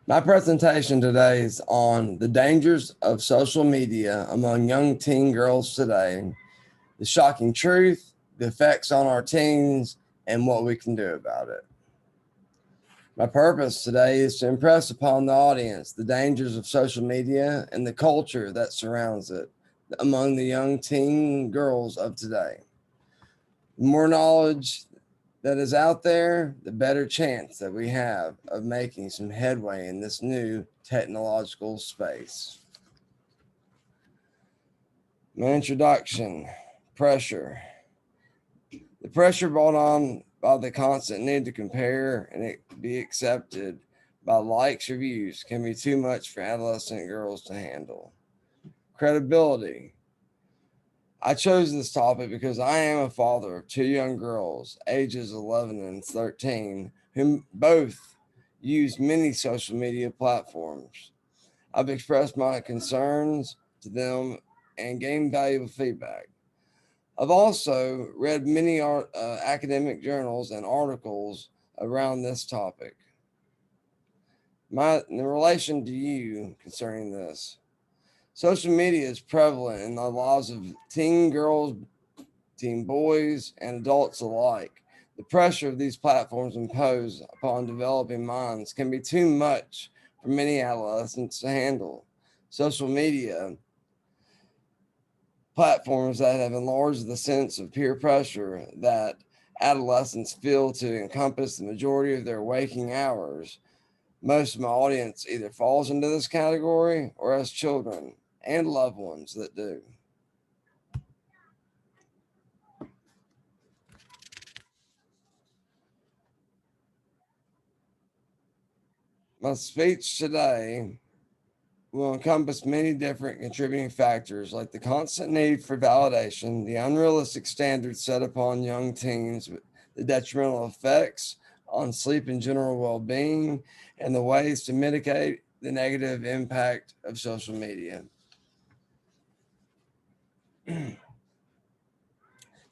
My presentation today is on the dangers of social media among young teen girls today, the shocking truth, the effects on our teens, and what we can do about it. My purpose today is to impress upon the audience the dangers of social media and the culture that surrounds it among the young teen girls of today. The more knowledge that is out there, the better chance that we have of making some headway in this new technological space. My introduction: pressure. The pressure brought on by the constant need to compare and it be accepted by likes or views can be too much for adolescent girls to handle. Credibility. I chose this topic because I am a father of two young girls, ages 11 and 13, who both use many social media platforms. I've expressed my concerns to them and gained valuable feedback. I've also read many academic journals and articles around this topic. In relation to you concerning this, social media is prevalent in the lives of teen girls, teen boys, and adults alike. The pressure of these platforms impose upon developing minds can be too much for many adolescents to handle. Social media platforms that have enlarged the sense of peer pressure that adolescents feel to encompass the majority of their waking hours. Most of my audience either falls into this category or has children and loved ones that do. My speech today will encompass many different contributing factors like the constant need for validation, the unrealistic standards set upon young teens, the detrimental effects on sleep and general well being, and the ways to mitigate the negative impact of social media.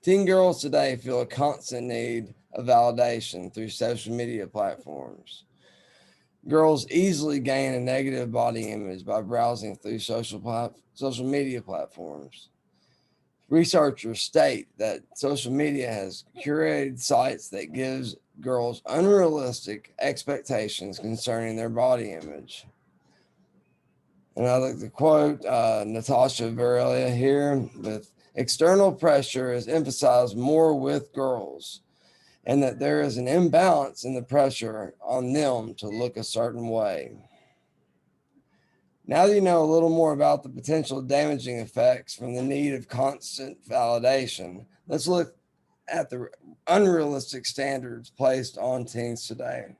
Teen girls today feel a constant need of validation through social media platforms. Girls easily gain a negative body image by browsing through social media platforms. Researchers state that social media has curated sites that gives girls unrealistic expectations concerning their body image. And I like to quote Natasha Varelia here with external pressure is emphasized more with girls, and that there is an imbalance in the pressure on them to look a certain way. Now that you know a little more about the potential damaging effects from the need of constant validation, let's look at the unrealistic standards placed on teens today.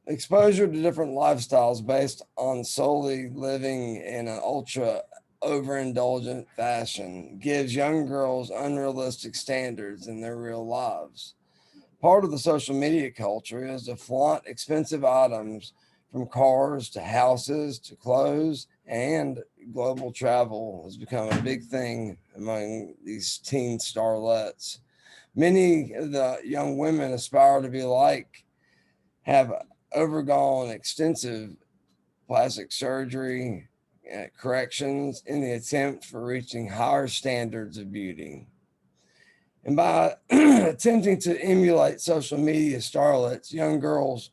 Exposure to different lifestyles based on solely living in an ultra overindulgent fashion gives young girls unrealistic standards in their real lives. Part of the social media culture is to flaunt expensive items from cars to houses to clothes, and global travel has become a big thing among these teen starlets. Many of the young women aspire to be like, have overgone extensive plastic surgery corrections in the attempt for reaching higher standards of beauty. And by attempting to emulate social media starlets, young girls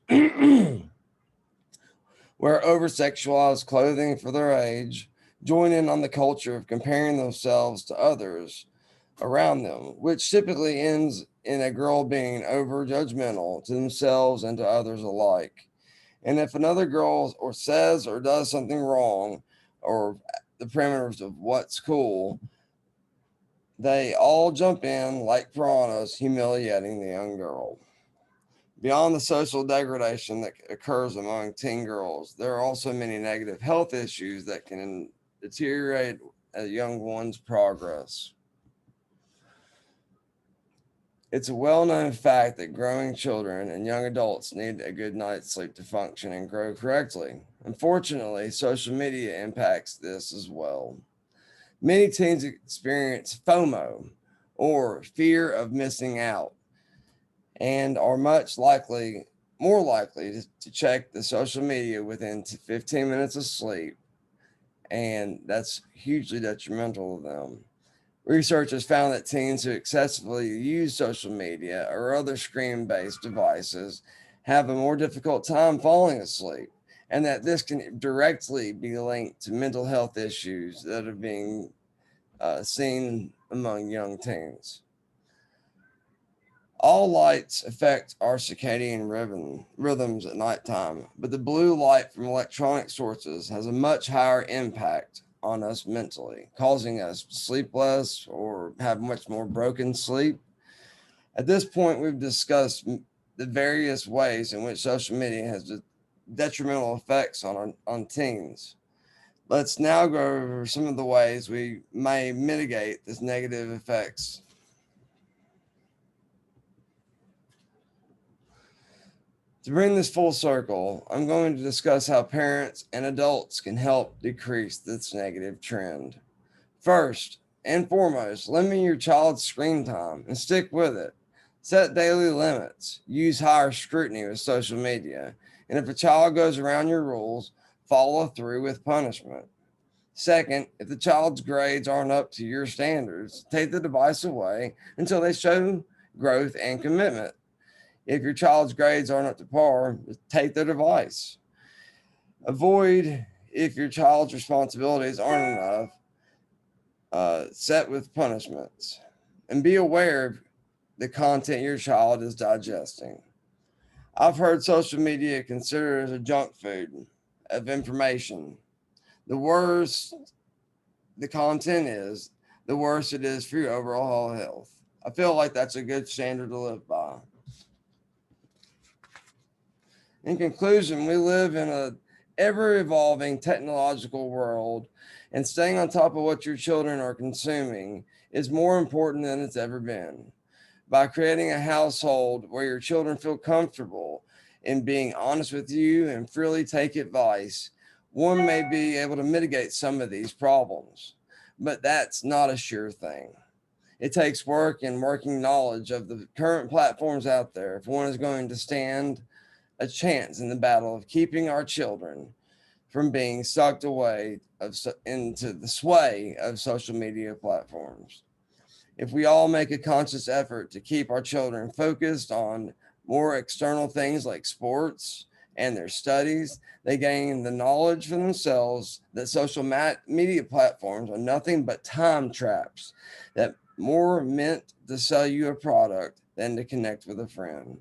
wear over sexualized clothing for their age, join in on the culture of comparing themselves to others around them, which typically ends in a girl being over judgmental to themselves and to others alike. And if another girl or says or does something wrong or the parameters of what's cool, they all jump in like piranhas, humiliating the young girl. Beyond the social degradation that occurs among teen girls, there are also many negative health issues that can deteriorate a young one's progress. It's a well known fact that growing children and young adults need a good night's sleep to function and grow correctly. Unfortunately, social media impacts this as well. Many teens experience FOMO, or fear of missing out, and are more likely to check the social media within 15 minutes of sleep, and that's hugely detrimental to them. Research has found that teens who excessively use social media or other screen based devices have a more difficult time falling asleep, and that this can directly be linked to mental health issues that are being seen among young teens. All lights affect our circadian rhythms at nighttime, but the blue light from electronic sources has a much higher impact on us mentally, causing us to sleep less or have much more broken sleep. At this point, we've discussed the various ways in which social media has detrimental effects on teens. Let's now go over some of the ways we may mitigate this negative effects. To bring this full circle, I'm going to discuss how parents and adults can help decrease this negative trend. First and foremost, limit your child's screen time and stick with it. Set daily limits. Use higher scrutiny with social media. And if a child goes around your rules, follow through with punishment. Second, if the child's grades aren't up to your standards, take the device away until they show growth and commitment. If your child's grades aren't up to par, take the device. Avoid if your child's responsibilities aren't enough, set with punishments. And be aware of the content your child is digesting. I've heard social media considered as a junk food of information. The worse the content is, the worse it is for your overall health. I feel like that's a good standard to live by. In conclusion, we live in a ever evolving technological world, and staying on top of what your children are consuming is more important than it's ever been. By creating a household where your children feel comfortable in being honest with you and freely take advice, one may be able to mitigate some of these problems. But that's not a sure thing. It takes work and working knowledge of the current platforms out there if one is going to stand a chance in the battle of keeping our children from being sucked away into the sway of social media platforms. If we all make a conscious effort to keep our children focused on more external things like sports and their studies, they gain the knowledge for themselves that social media platforms are nothing but time traps that more meant to sell you a product than to connect with a friend.